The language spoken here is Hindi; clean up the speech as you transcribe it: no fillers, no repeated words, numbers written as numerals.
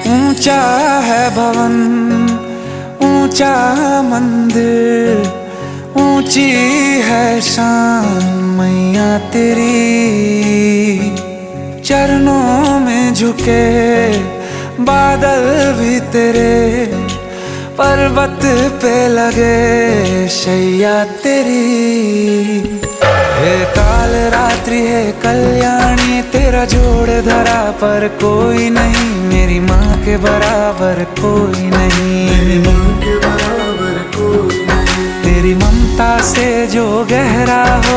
ऊंचा है भवन, ऊंचा मंदिर, ऊंची है शान मैया तेरी। चरणों में झुके बादल भी तेरे, पर्वत पे लगे शैया तेरी। हे काल रात्रि है कल्याणी, तेरा जोड़ धरा पर कोई नहीं, मेरी माँ के बराबर कोई नहीं, मेरी माँ के बराबर कोई नहीं। तेरी ममता से जो गहरा हो